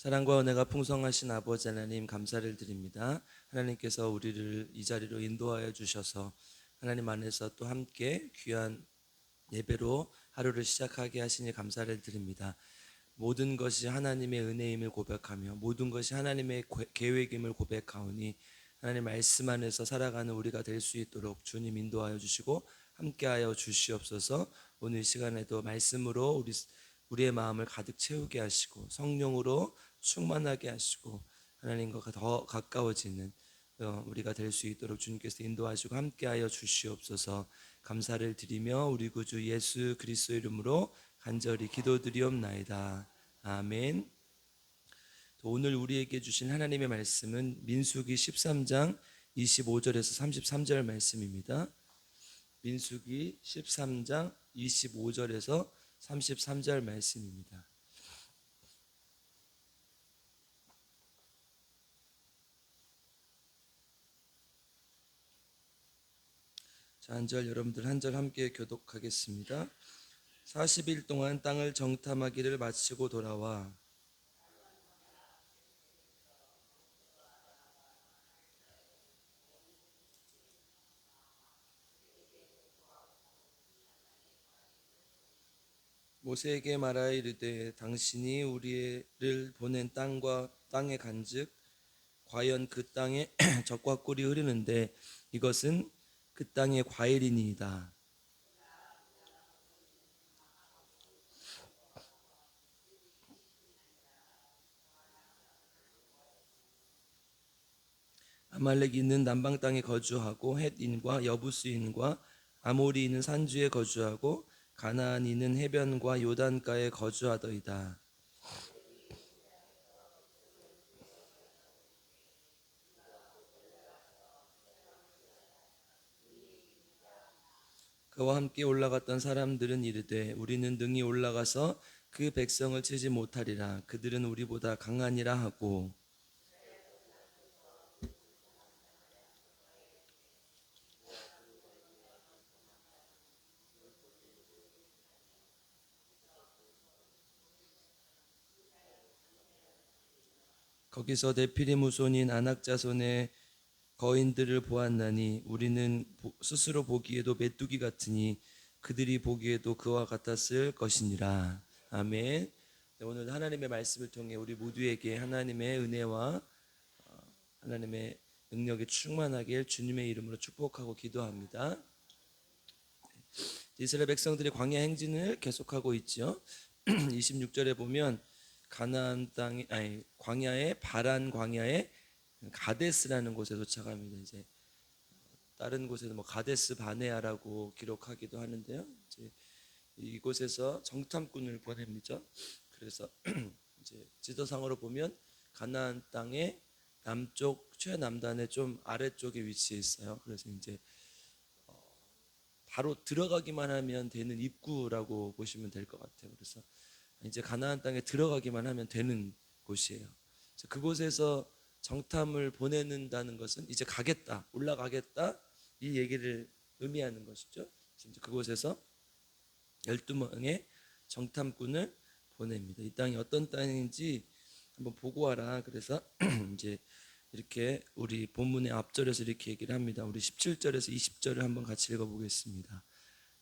사랑과 은혜가 풍성하신 아버지 하나님 감사를 드립니다. 하나님께서 우리를 이 자리로 인도하여 주셔서 하나님 안에서 또 함께 귀한 예배로 하루를 시작하게 하시니 감사를 드립니다. 모든 것이 하나님의 은혜임을 고백하며 모든 것이 하나님의 계획임을 고백하오니 하나님 말씀 안에서 살아가는 우리가 될 수 있도록 주님 인도하여 주시고 함께하여 주시옵소서. 오늘 시간에도 말씀으로 우리의 마음을 가득 채우게 하시고 성령으로 충만하게 하시고 하나님과 더 가까워지는 우리가 될 수 있도록 주님께서 인도하시고 함께하여 주시옵소서. 감사를 드리며 우리 구주 예수 그리스도 이름으로 간절히 기도드리옵나이다. 아멘. 오늘 우리에게 주신 하나님의 말씀은 민수기 13장 25절에서 33절 말씀입니다. 민수기 13장 25절에서 33절 말씀입니다. 자, 한 절 여러분들 한 절 함께 교독하겠습니다. 40일 동안 땅을 정탐하기를 마치고 돌아와 모세에게 말하여 이르되 당신이 우리를 보낸 땅과 땅의 간즉 과연 그 땅에 젖과 꿀이 흐르는데 이것은 그 땅의 과일이니이다. 아말렉이 있는 남방 땅에 거주하고 헷인과 여부스인과 아모리인은 산주에 거주하고 가나안인은 해변과 요단가에 거주하더이다. 그와 함께 올라갔던 사람들은 이르되 우리는 능히 올라가서 그 백성을 치지 못하리라. 그들은 우리보다 강하니라 하고 거기서 네피림 후손인 아낙 자손의 거인들을 보았나니 우리는 스스로 보기에도 메뚜기 같으니 그들이 보기에도 그와 같았을 것이니라. 아멘. 네, 오늘 하나님의 말씀을 통해 우리 모두에게 하나님의 은혜와 하나님의 능력이 충만하길 주님의 이름으로 축복하고 기도합니다. 이스라엘 백성들이 광야 행진을 계속하고 있죠. 26절에 보면 가나안 땅 아니 광야의 바란 광야의 가데스라는 곳에 도착합니다. 이제 다른 곳에는 뭐 가데스 바네아라고 기록하기도 하는데요. 이제 이곳에서 정탐꾼을 보냅니다. 그래서 이제 지도상으로 보면 가나안 땅의 남쪽 최남단의 좀 아래쪽에 위치해 있어요. 그래서 이제 바로 들어가기만 하면 되는 입구라고 보시면 될 것 같아요. 그래서 이제 가나안 땅에 들어가기만 하면 되는 곳이에요. 그곳에서 정탐을 보내는다는 것은 이제 가겠다, 올라가겠다 이 얘기를 의미하는 것이죠. 이제 그곳에서 12명의 정탐꾼을 보냅니다. 이 땅이 어떤 땅인지 한번 보고 와라. 그래서 이제 이렇게 우리 본문의 앞절에서 이렇게 얘기를 합니다. 우리 17절에서 20절을 한번 같이 읽어보겠습니다.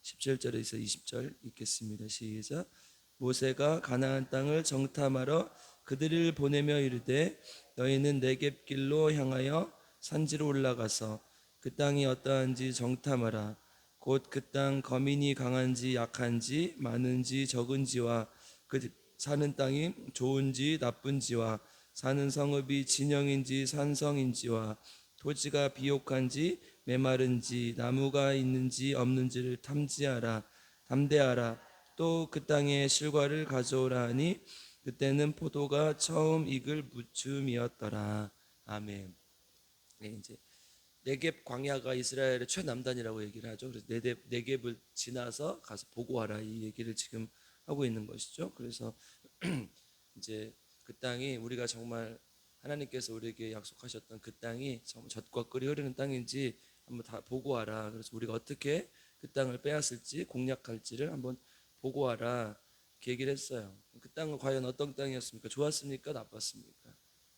17절에서 20절 읽겠습니다. 시작. 모세가 가나안 땅을 정탐하러 그들을 보내며 이르되 너희는 네겝길로 향하여 산지로 올라가서 그 땅이 어떠한지 정탐하라. 곧 그 땅 거민이 강한지 약한지 많은지 적은지와 그 사는 땅이 좋은지 나쁜지와 사는 성읍이 진영인지 산성인지와 토지가 비옥한지 메마른지 나무가 있는지 없는지를 탐지하라. 담대하라. 또 그 땅에 실과를 가져오라 하니 그때는 포도가 처음 익을 무쯤이었더라. 아멘. 네, 이제 네겝 광야가 이스라엘의 최남단이라고 얘기를 하죠. 그래서 네겝을 지나서 가서 보고 와라 이 얘기를 지금 하고 있는 것이죠. 그래서 이제 그 땅이 우리가 정말 하나님께서 우리에게 약속하셨던 그 땅이 정말 젖과 꿀이 흐르는 땅인지 한번 다 보고 와라. 그래서 우리가 어떻게 그 땅을 빼앗을지 공략할지를 한번 보고 와라. 이렇게 얘기를 했어요. 그 땅은 과연 어떤 땅이었습니까? 좋았습니까? 나빴습니까?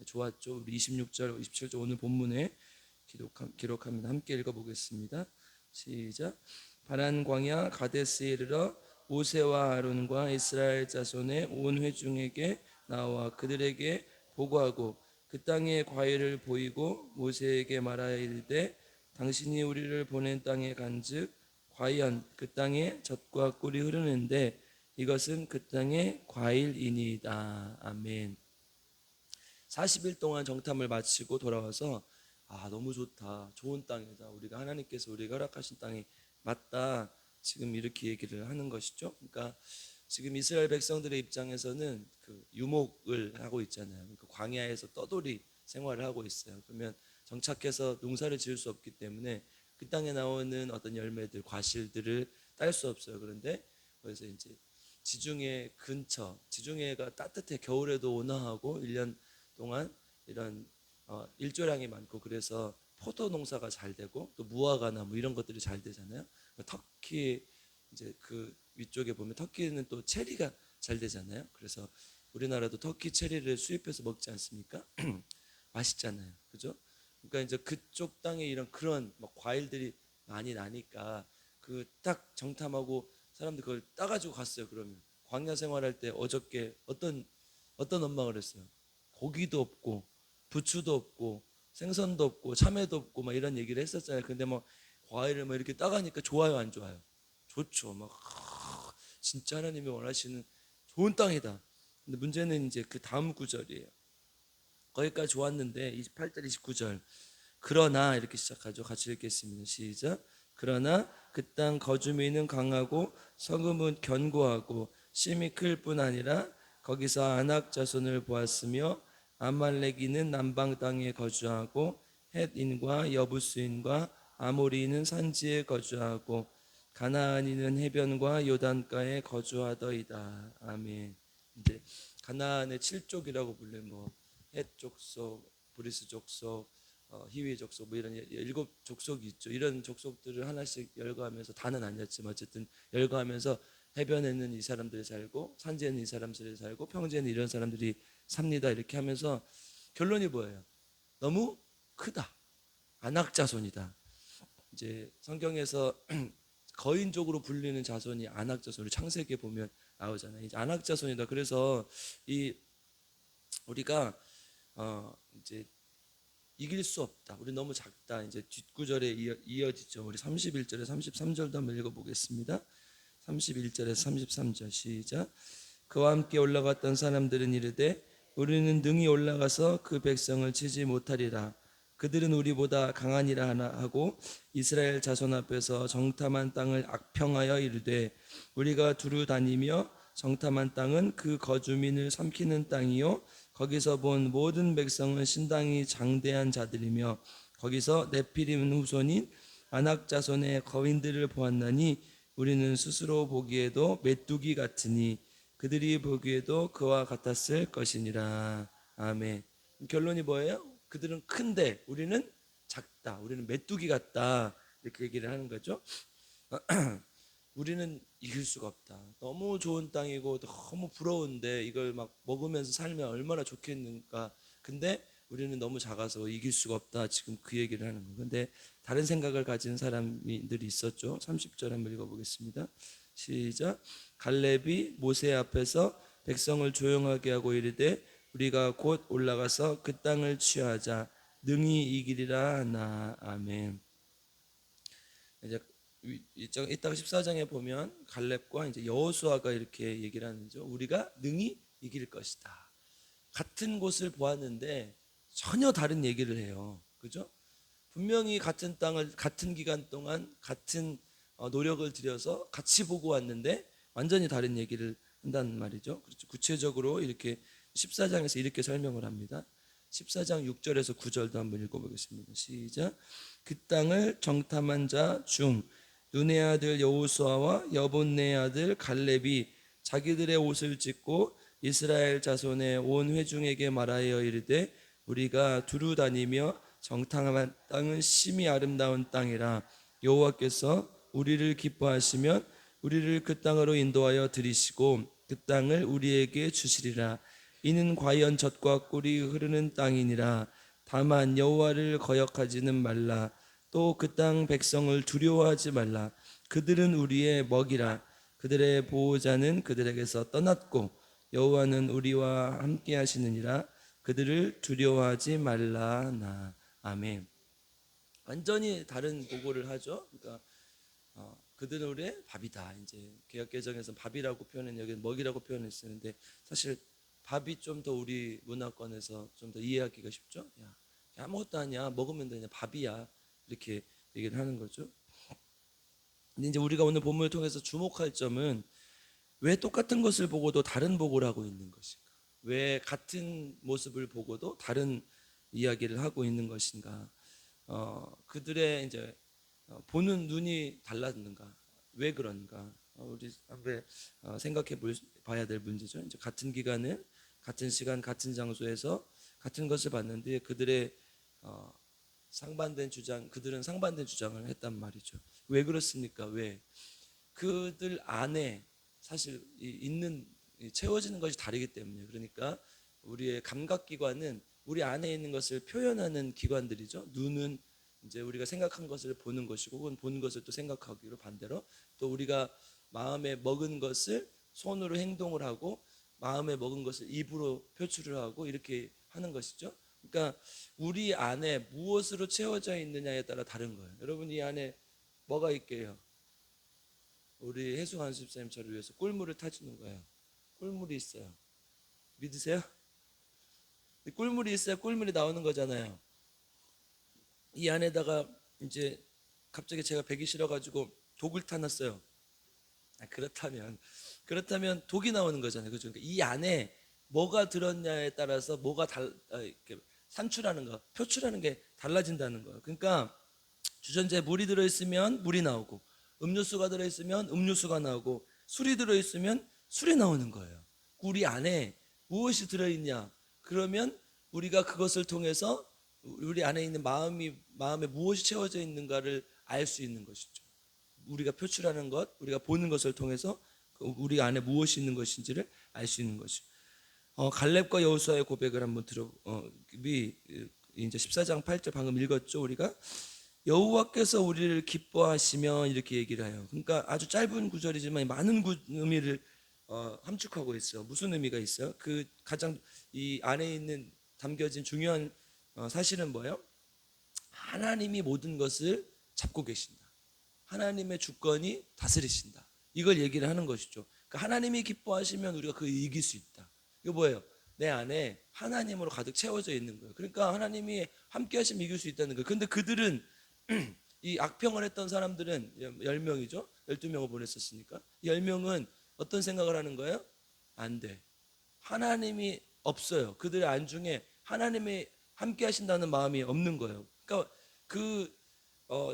좋았죠. 우리 26절, 27절 오늘 본문에 기록합니다. 함께 읽어보겠습니다. 시작. 바란 광야 가데스에 이르러 모세와 아론과 이스라엘 자손의 온 회중에게 나와 그들에게 보고하고 그 땅의 과일을 보이고 모세에게 말하여 이르되 당신이 우리를 보낸 땅에 간즉 과연 그 땅에 젖과 꿀이 흐르는데 이것은 그 땅의 과일이니이다. 아멘. 40일 동안 정탐을 마치고 돌아와서 너무 좋다. 좋은 땅이다. 우리가 하나님께서 우리가 허락하신 땅이 맞다. 지금 이렇게 얘기를 하는 것이죠. 그러니까 지금 이스라엘 백성들의 입장에서는 그 유목을 하고 있잖아요. 그러니까 광야에서 떠돌이 생활을 하고 있어요. 그러면 정착해서 농사를 지을 수 없기 때문에 그 땅에 나오는 어떤 열매들, 과실들을 딸 수 없어요. 그런데 그래서 이제 지중해 근처, 지중해가 따뜻해 겨울에도 온화하고 1년 동안 이런 일조량이 많고 그래서 포도 농사가 잘 되고 또 무화과나 뭐 이런 것들이 잘 되잖아요. 터키 이제 그 위쪽에 보면 터키는 또 체리가 잘 되잖아요. 그래서 우리나라도 터키 체리를 수입해서 먹지 않습니까? 맛있잖아요. 그죠? 그러니까 이제 그쪽 땅에 이런 그런 막 과일들이 많이 나니까 그 딱 정탐하고 사람들 그걸 따가지고 갔어요. 그러면 광야 생활할 때 어저께 어떤 엄마가 그랬어요. 고기도 없고 부추도 없고 생선도 없고 참외도 없고 막 이런 얘기를 했었잖아요. 근데 뭐 과일을 막 이렇게 따가니까 좋아요, 안 좋아요? 좋죠. 막 진짜 하나님이 원하시는 좋은 땅이다. 근데 문제는 이제 그 다음 구절이에요. 거기까지 좋았는데 28절 29절 그러나 이렇게 시작하죠. 같이 읽겠습니다. 시작. 그러나 그 땅 거주민은 강하고 성읍은 견고하고 심이 클 뿐 아니라 거기서 아낙 자손을 보았으며 아말렉이는 남방 땅에 거주하고 헷인과 여부스인과 아모리는 산지에 거주하고 가나안인은 해변과 요단가에 거주하더이다. 아멘. 이제 가나안의 7족이라고 불리는 헷 족속, 브리스 족속, 히위 족속 뭐 이런 7족속이 있죠. 이런 족속들을 하나씩 열거하면서 다는 아니었지만 어쨌든 열거하면서 해변에는 이 사람들이 살고 산지에는 이 사람들이 살고 평지에는 이런 사람들이 삽니다. 이렇게 하면서 결론이 뭐예요? 너무 크다. 아낙 자손이다. 이제 성경에서 거인족으로 불리는 자손이 아낙 자손을 창세기에 보면 나오잖아요. 이제 아낙 자손이다. 그래서 이 우리가 이제 이길 수 없다. 우리 너무 작다. 이제 뒷구절에 이어지죠. 우리 31절에 33절도 한번 읽어보겠습니다. 31절에서 33절 시작. 그와 함께 올라갔던 사람들은 이르되 우리는 능히 올라가서 그 백성을 치지 못하리라. 그들은 우리보다 강하니라 하나 하고 이스라엘 자손 앞에서 정탐한 땅을 악평하여 이르되 우리가 두루 다니며 정탐한 땅은 그 거주민을 삼키는 땅이요 거기서 본 모든 백성은 신당이 장대한 자들이며 거기서 네피림 후손인 아낙 자손의 거인들을 보았나니 우리는 스스로 보기에도 메뚜기 같으니 그들이 보기에도 그와 같았을 것이니라. 아멘. 결론이 뭐예요? 그들은 큰데 우리는 작다. 우리는 메뚜기 같다. 이렇게 얘기를 하는 거죠. 우리는 이길 수가 없다. 너무 좋은 땅이고 너무 부러운데 이걸 막 먹으면서 살면 얼마나 좋겠는가. 근데 우리는 너무 작아서 이길 수가 없다. 지금 그 얘기를 하는 거. 근데 다른 생각을 가진 사람들이 있었죠. 30절 한번 읽어보겠습니다. 시작. 갈렙이 모세 앞에서 백성을 조용하게 하고 이르되 우리가 곧 올라가서 그 땅을 취하자 능히 이기리라 하나. 아멘. 이제 이따가 14장에 보면 갈렙과 이제 여호수아가 이렇게 얘기를 하는죠. 우리가 능히 이길 것이다. 같은 곳을 보았는데 전혀 다른 얘기를 해요. 그죠? 분명히 같은 땅을 같은 기간 동안 같은 노력을 들여서 같이 보고 왔는데 완전히 다른 얘기를 한다는 말이죠. 그렇죠. 구체적으로 이렇게 14장에서 이렇게 설명을 합니다. 14장 6절에서 9절도 한번 읽어보겠습니다. 시작. 그 땅을 정탐한 자 중 눈의 아들 여호수아와 여본네의 아들 갈렙이 자기들의 옷을 찢고 이스라엘 자손의 온 회중에게 말하여 이르되 우리가 두루 다니며 정탐한 땅은 심히 아름다운 땅이라 여호와께서 우리를 기뻐하시면 우리를 그 땅으로 인도하여 들이시고 그 땅을 우리에게 주시리라. 이는 과연 젖과 꿀이 흐르는 땅이니라. 다만 여호와를 거역하지는 말라. 또 그 땅 백성을 두려워하지 말라. 그들은 우리의 먹이라. 그들의 보호자는 그들에게서 떠났고 여호와는 우리와 함께 하시느니라. 그들을 두려워하지 말라. 아멘. 완전히 다른 보고를 하죠. 그러니까 그들은 우리의 밥이다. 이제 개혁개정에서 밥이라고 표현했는데 여기는 먹이라고 표현했었는데 사실 밥이 좀 더 우리 문화권에서 좀 더 이해하기가 쉽죠. 야, 아무것도 아니야. 먹으면 되냐. 밥이야. 이렇게 얘기를 하는 거죠. 근데 이제 우리가 오늘 본문을 통해서 주목할 점은 왜 똑같은 것을 보고도 다른 보고를 하고 있는 것인가? 왜 같은 모습을 보고도 다른 이야기를 하고 있는 것인가? 그들의 이제 보는 눈이 달랐는가? 왜 그런가? 우리 한번 생각해 봐야 될 문제죠. 이제 같은 기간을 같은 시간 같은 장소에서 같은 것을 봤는데 그들의 그들은 상반된 주장을 했단 말이죠. 왜 그렇습니까? 왜? 그들 안에 사실 채워지는 것이 다르기 때문에. 그러니까 우리의 감각기관은 우리 안에 있는 것을 표현하는 기관들이죠. 눈은 이제 우리가 생각한 것을 보는 것이고, 혹은 본 것을 또 생각하기로 반대로, 또 우리가 마음에 먹은 것을 손으로 행동을 하고, 마음에 먹은 것을 입으로 표출을 하고, 이렇게 하는 것이죠. 그러니까 우리 안에 무엇으로 채워져 있느냐에 따라 다른 거예요. 여러분, 이 안에 뭐가 있게요? 우리 해수관 집사님처럼 위해서 꿀물을 타주는 거예요. 꿀물이 있어요. 믿으세요? 꿀물이 있어야 꿀물이 나오는 거잖아요. 이 안에다가 이제 갑자기 제가 배기 싫어가지고 독을 타놨어요. 그렇다면 독이 나오는 거잖아요. 그죠? 그러니까 이 안에 뭐가 들었냐에 따라서 뭐가 산출하는 거, 표출하는 게 달라진다는 거예요. 그러니까 주전자에 물이 들어있으면 물이 나오고, 음료수가 들어있으면 음료수가 나오고, 술이 들어있으면 술이 나오는 거예요. 우리 안에 무엇이 들어있냐? 그러면 우리가 그것을 통해서 우리 안에 있는 마음에 무엇이 채워져 있는가를 알 수 있는 것이죠. 우리가 표출하는 것, 우리가 보는 것을 통해서 우리 안에 무엇이 있는 것인지를 알 수 있는 것이죠. 갈렙과 여호수아의 고백을 한번 이제 14장 8절 방금 읽었죠. 우리가 여호와께서 우리를 기뻐하시면 이렇게 얘기를 해요. 그러니까 아주 짧은 구절이지만 많은 의미를 함축하고 있어요. 무슨 의미가 있어요? 그 가장 이 안에 있는 담겨진 중요한 사실은 뭐예요? 하나님이 모든 것을 잡고 계신다. 하나님의 주권이 다스리신다. 이걸 얘기를 하는 것이죠. 그러니까 하나님이 기뻐하시면 우리가 그 이길 수 있다. 이거 뭐예요? 내 안에 하나님으로 가득 채워져 있는 거예요. 그러니까 하나님이 함께 하시면 이길 수 있다는 거예요. 근데 그들은 이 악평을 했던 사람들은 10명이죠. 12명을 보냈었으니까 10명은 어떤 생각을 하는 거예요? 안 돼. 하나님이 없어요. 그들의 안중에 하나님이 함께 하신다는 마음이 없는 거예요. 그러니까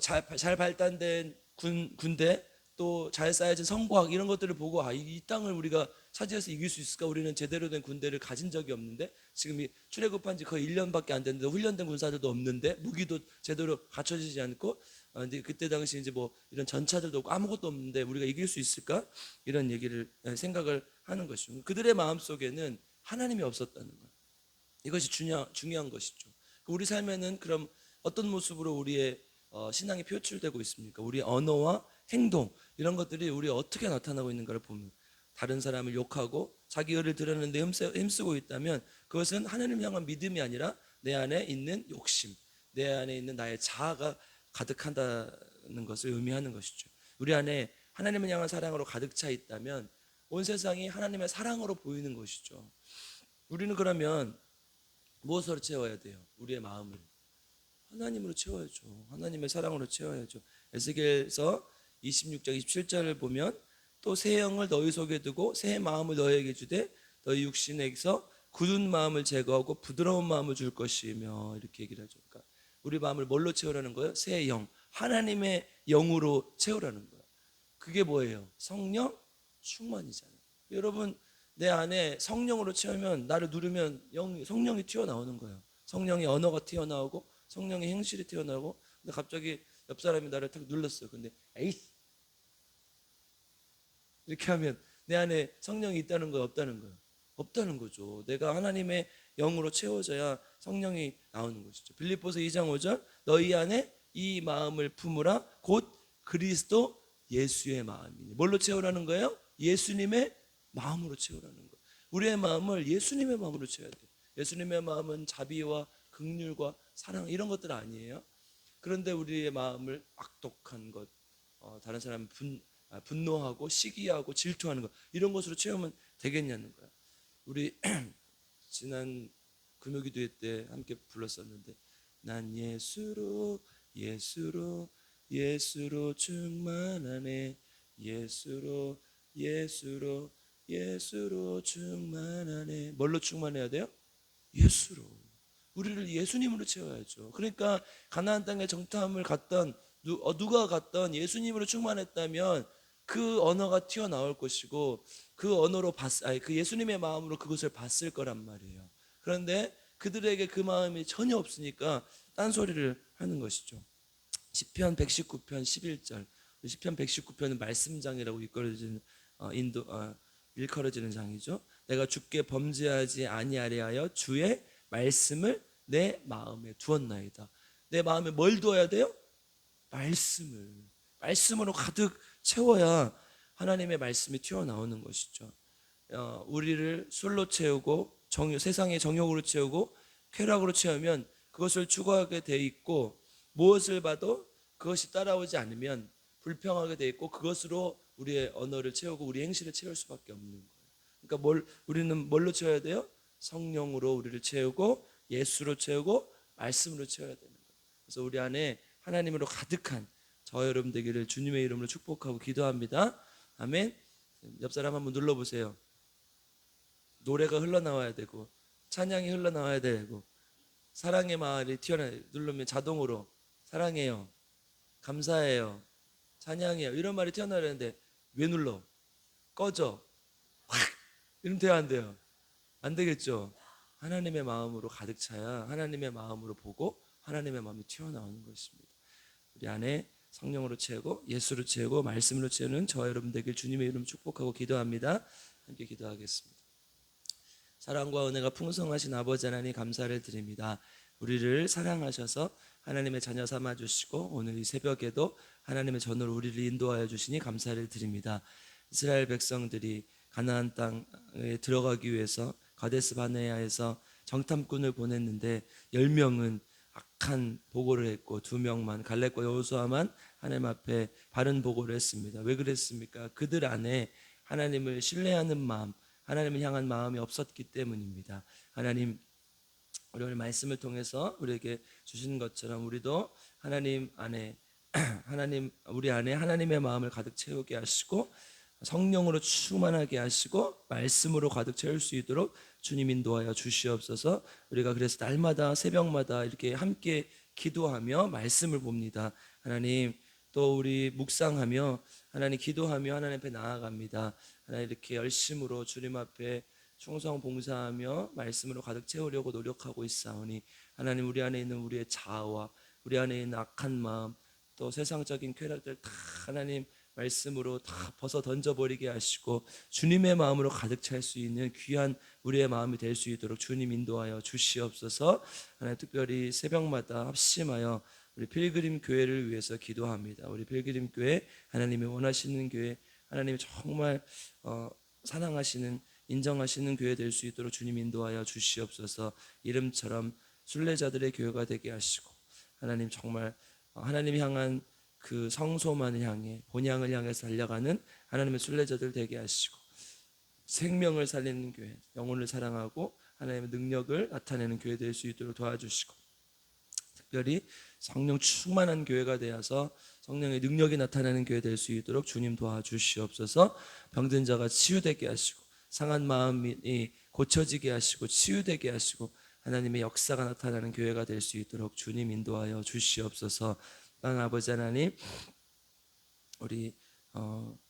잘 발달된 군대, 또 잘 쌓여진 성곽, 이런 것들을 보고 이 땅을 우리가 차지해서 이길 수 있을까? 우리는 제대로 된 군대를 가진 적이 없는데, 지금 출애굽한 지 거의 1년밖에 안 됐는데 훈련된 군사들도 없는데, 무기도 제대로 갖춰지지 않고, 근데 그때 당시 이제 뭐 이런 전차들도 없고 아무것도 없는데 우리가 이길 수 있을까? 이런 얘기를 생각을 하는 것이죠. 그들의 마음 속에는 하나님이 없었다는 거예요. 이것이 중요한 것이죠. 우리 삶에는 그럼 어떤 모습으로 우리의 신앙이 표출되고 있습니까? 우리의 언어와 행동, 이런 것들이 우리에 어떻게 나타나고 있는가를 보면, 다른 사람을 욕하고 자기 의를 드러내는데 힘쓰고 있다면 그것은 하나님을 향한 믿음이 아니라 내 안에 있는 욕심, 내 안에 있는 나의 자아가 가득한다는 것을 의미하는 것이죠. 우리 안에 하나님을 향한 사랑으로 가득 차 있다면 온 세상이 하나님의 사랑으로 보이는 것이죠. 우리는 그러면 무엇으로 채워야 돼요? 우리의 마음을 하나님으로 채워야죠. 하나님의 사랑으로 채워야죠. 에스겔서 26장 27절을 보면, 또 새 영을 너희 속에 두고 새 마음을 너희에게 주되 너희 육신에게서 굳은 마음을 제거하고 부드러운 마음을 줄 것이며, 이렇게 얘기를 하죠. 그러니까 우리 마음을 뭘로 채우라는 거예요? 새 영, 하나님의 영으로 채우라는 거예요. 그게 뭐예요? 성령 충만이잖아요. 여러분, 내 안에 성령으로 채우면, 나를 누르면 성령이 튀어나오는 거예요. 성령의 언어가 튀어나오고 성령의 행실이 튀어나오고. 근데 갑자기 옆 사람이 나를 탁 눌렀어요. 근데 에이 이렇게 하면 내 안에 성령이 있다는 거예요, 없다는 거예요? 없다는 거죠. 내가 하나님의 영으로 채워져야 성령이 나오는 것이죠. 빌립보서 2장 5절 너희 안에 이 마음을 품으라 곧 그리스도 예수의 마음이니. 뭘로 채우라는 거예요? 예수님의 마음으로 채우라는 거예요. 우리의 마음을 예수님의 마음으로 채워야 돼요. 예수님의 마음은 자비와 긍휼과 사랑 이런 것들 아니에요. 그런데 우리의 마음을 악독한 것, 다른 사람 분노하고 시기하고 질투하는 것 이런 것으로 채우면 되겠냐는 거야. 우리 지난 금요기도회 때 함께 불렀었는데 난 예수로 충만하네. 예수로 충만하네. 뭘로 충만해야 돼요? 예수로. 우리를 예수님으로 채워야죠. 그러니까 가나안 땅에 정탐을 갔던 누가 갔던 예수님으로 충만했다면 그 언어가 튀어나올 것이고 그 언어로 그 예수님의 마음으로 그것을 봤을 거란 말이에요. 그런데 그들에게 그 마음이 전혀 없으니까 딴소리를 하는 것이죠. 시편 119편 11절. 시편 119편은 말씀장이라고 일컬어지는 장이죠. 내가 주께 범죄하지 아니하려 하여 주의 말씀을 내 마음에 두었나이다. 내 마음에 뭘 두어야 돼요? 말씀으로 가득 채워야 하나님의 말씀이 튀어나오는 것이죠. 우리를 술로 채우고 세상의 정욕으로 채우고 쾌락으로 채우면 그것을 추구하게 돼 있고 무엇을 봐도 그것이 따라오지 않으면 불평하게 돼 있고 그것으로 우리의 언어를 채우고 우리 행실을 채울 수밖에 없는 거예요. 그러니까 우리는 뭘로 채워야 돼요? 성령으로 우리를 채우고 예수로 채우고 말씀으로 채워야 되는 거예요. 그래서 우리 안에 하나님으로 가득한 저 여러분 되기를 주님의 이름으로 축복하고 기도합니다. 아멘. 옆 사람 한번 눌러보세요. 노래가 흘러나와야 되고 찬양이 흘러나와야 되고 사랑의 말이 누르면 자동으로 사랑해요, 감사해요, 찬양해요 이런 말이 튀어나와야 되는데 왜 눌러? 꺼져. 확 이러면 돼요, 안 돼요? 안 되겠죠. 하나님의 마음으로 가득 차야 하나님의 마음으로 보고 하나님의 마음이 튀어나오는 것입니다. 우리 안에 성령으로 채우고 예수로 채우고 말씀으로 채우는 저와 여러분 되길 주님의 이름 축복하고 기도합니다. 함께 기도하겠습니다. 사랑과 은혜가 풍성하신 아버지 하나님 감사를 드립니다. 우리를 사랑하셔서 하나님의 자녀 삼아주시고 오늘 이 새벽에도 하나님의 전으로 우리를 인도하여 주시니 감사를 드립니다. 이스라엘 백성들이 가나안 땅에 들어가기 위해서 가데스 바네아에서 정탐꾼을 보냈는데 10명은 악한 보고를 했고 2명만 갈렙과 여호수아만 하나님 앞에 바른 보고를 했습니다. 왜 그랬습니까? 그들 안에 하나님을 신뢰하는 마음, 하나님을 향한 마음이 없었기 때문입니다. 하나님, 우리 오늘 말씀을 통해서 우리에게 주신 것처럼 우리도 하나님 안에 우리 안에 하나님의 마음을 가득 채우게 하시고 성령으로 충만하게 하시고 말씀으로 가득 채울 수 있도록 주님 인도하여 주시옵소서. 우리가 그래서 날마다 새벽마다 이렇게 함께 기도하며 말씀을 봅니다. 하나님, 또 우리 묵상하며 하나님 기도하며 하나님 앞에 나아갑니다. 하나님 이렇게 열심으로 주님 앞에 충성 봉사하며 말씀으로 가득 채우려고 노력하고 있사오니 하나님 우리 안에 있는 우리의 자아와 우리 안에 있는 악한 마음 또 세상적인 쾌락들 다 하나님 말씀으로 다 벗어 던져버리게 하시고 주님의 마음으로 가득 찰 수 있는 귀한 우리의 마음이 될 수 있도록 주님 인도하여 주시옵소서. 하나님 특별히 새벽마다 합심하여 우리 필그림 교회를 위해서 기도합니다. 우리 필그림 교회 하나님이 원하시는 교회 하나님이 정말 사랑하시는 인정하시는 교회 될 수 있도록 주님 인도하여 주시옵소서. 이름처럼 순례자들의 교회가 되게 하시고 하나님 정말 하나님 향한 그 성소만을 향해 본향을 향해서 달려가는 하나님의 순례자들 되게 하시고 생명을 살리는 교회, 영혼을 사랑하고 하나님의 능력을 나타내는 교회 될 수 있도록 도와주시고 특별히 성령 충만한 교회가 되어서 성령의 능력이 나타나는 교회 될 수 있도록 주님 도와주시옵소서. 병든 자가 치유되게 하시고 상한 마음이 고쳐지게 하시고 치유되게 하시고 하나님의 역사가 나타나는 교회가 될 수 있도록 주님 인도하여 주시옵소서. 땅 아버지 하나님, 우리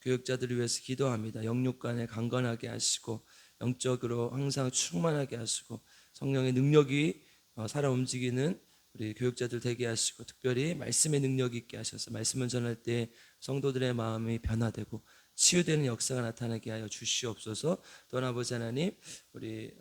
교육자들을 위해서 기도합니다. 영육간에 강건하게 하시고 영적으로 항상 충만하게 하시고 성령의 능력이 살아 움직이는 우리 교육자들 되게 하시고 특별히 말씀의 능력이 있게 하셔서 말씀을 전할 때 성도들의 마음이 변화되고 치유되는 역사가 나타나게 하여 주시옵소서. 또한 아버지 하나님, 우리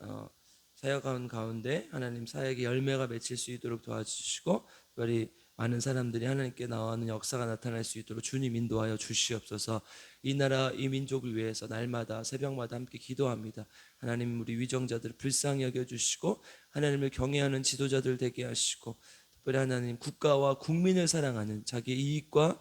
사역하는 가운데 하나님 사역의 열매가 맺힐 수 있도록 도와주시고, 특별히 많은 사람들이 하나님께 나와는 역사가 나타날 수 있도록 주님 인도하여 주시옵소서. 이 나라 이 민족을 위해서 날마다 새벽마다 함께 기도합니다. 하나님, 우리 위정자들을 불쌍히 여겨주시고 하나님을 경외하는 지도자들 되게 하시고, 특별히 하나님 국가와 국민을 사랑하는 자기 이익과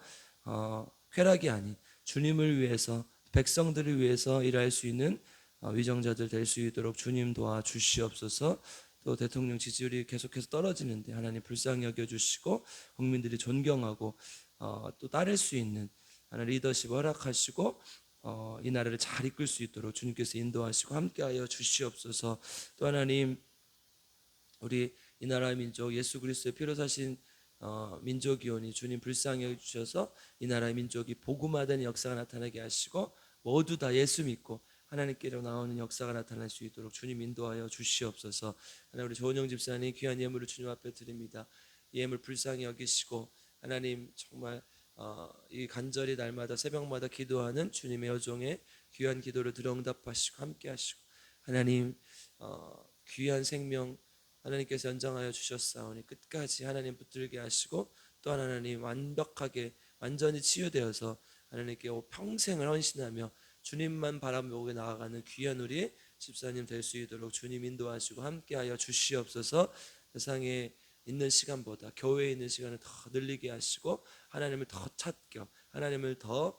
쾌락이 아닌 주님을 위해서, 백성들을 위해서 일할 수 있는 위정자들 될 수 있도록 주님 도와주시옵소서. 또 대통령 지지율이 계속해서 떨어지는데 하나님 불쌍히 여겨주시고 국민들이 존경하고 또 따를 수 있는 하나님 리더십을 허락하시고 이 나라를 잘 이끌 수 있도록 주님께서 인도하시고 함께하여 주시옵소서. 또 하나님, 우리 이 나라의 민족 예수 그리스도의 피로 사신 민족이오니 주님 불쌍히 여겨주셔서 이 나라의 민족이 복음화된 역사가 나타나게 하시고 모두 다 예수 믿고 하나님께로 나오는 역사가 나타날 수 있도록 주님 인도하여 주시옵소서. 하나님, 우리 조은영 집사님 귀한 예물을 주님 앞에 드립니다. 이 예물 불쌍히 여기시고 하나님 정말 이 간절히 날마다 새벽마다 기도하는 주님의 여종의 귀한 기도를 들어 응답하시고 함께 하시고 하나님 귀한 생명 하나님께서 연장하여 주셨사오니 끝까지 하나님 붙들게 하시고, 또한 하나님 완벽하게 완전히 치유되어서 하나님께 평생을 헌신하며 주님만 바라보고 나아가는 귀한 우리 집사님 될 수 있도록 주님 인도하시고 함께하여 주시옵소서. 세상에 있는 시간보다 교회에 있는 시간을 더 늘리게 하시고 하나님을 더 찾겨 하나님을 더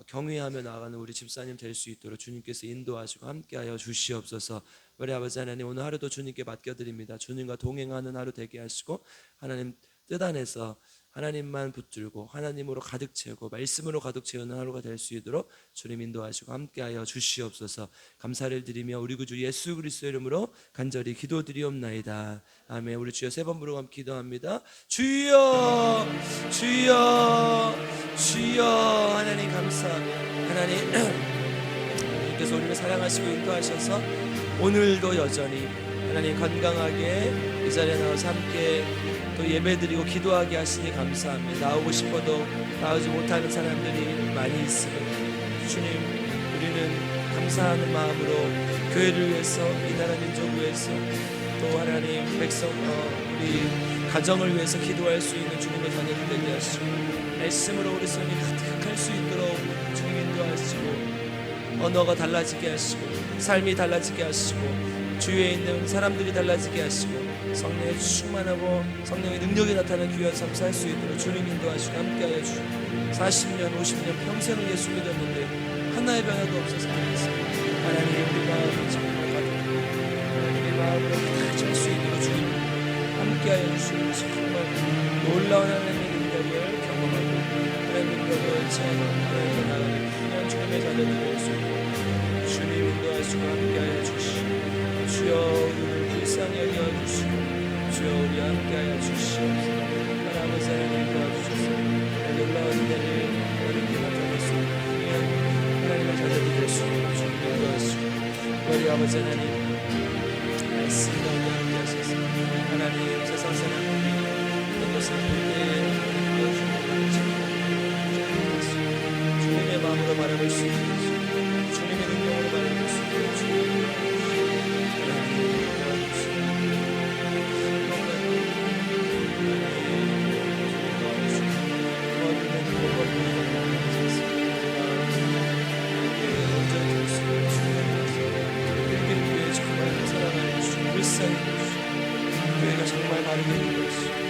경외하며 나아가는 우리 집사님 될 수 있도록 주님께서 인도하시고 함께하여 주시옵소서. 우리 아버지 하나님, 오늘 하루도 주님께 맡겨드립니다. 주님과 동행하는 하루 되게 하시고 하나님 뜻 안에서 하나님만 붙들고 하나님으로 가득 채우고 말씀으로 가득 채우는 하루가 될 수 있도록 주님 인도하시고 함께하여 주시옵소서. 감사를 드리며 우리 구주 예수 그리스도의 이름으로 간절히 기도드리옵나이다. 아멘. 우리 주여 세 번 부르고 함께 기도합니다. 주여 주여 주여. 하나님 감사하며 하나님 께서 우리를 사랑하시고 인도하셔서 오늘도 여전히 하나님 건강하게 이 자리에 나와서 함께 또 예배드리고 기도하게 하시니 감사합니다. 나오고 싶어도 나오지 못하는 사람들이 많이 있으면 주님, 우리는 감사하는 마음으로 교회를 위해서, 이 나라 민족을 위해서, 또 하나님 백성 우리 가정을 위해서 기도할 수 있는 주님의 자녀들 되게 하시고 말씀으로 우리 삶이 가득할 수 있도록 주님 인도하시고 언어가 달라지게 하시고 삶이 달라지게 하시고 주위에 있는 사람들이 달라지게 하시고 성령의 충만하고 성령의 능력이 나타나는 귀한 삶 살 수 있도록 주님 인도하시고 함께하여 주시고 40년 50년 평생을 예수 믿었는데 하나의 변화도 없어서 살아있습니다. 하나님, 우리 마음을 정말 가득 하나님의 마음으로 가득 찰 수 있도록 주님 함께하여 주시고 정말 놀라운 하나님의 능력을 경험하고 하나님의 능력을 체험하고 하나님의 나라를 귀한 주님의 자녀들이 될 수 있도록 주님 인도하시고 함께하여 주시고 주여 우리를 불쌍히 여겨주시고 주여 우리 함께하여 주시옵소서. 아버지 하나님 도와주셔서 놀라운 은혜를 어렵게 나타낼 수 있는 귀한 하나님의 자녀들이 될 수 있도록 주님 인도하시고 우리 아버지 하나님 말씀 가운데 함께하셔서 하나님 세상 사람들이 어떤 것을 볼 때에 주님의 마음으로 바라볼 수 있는 주님의 능력으로 바라볼 수 있는 주님 교회가 정말 바르게 된 것이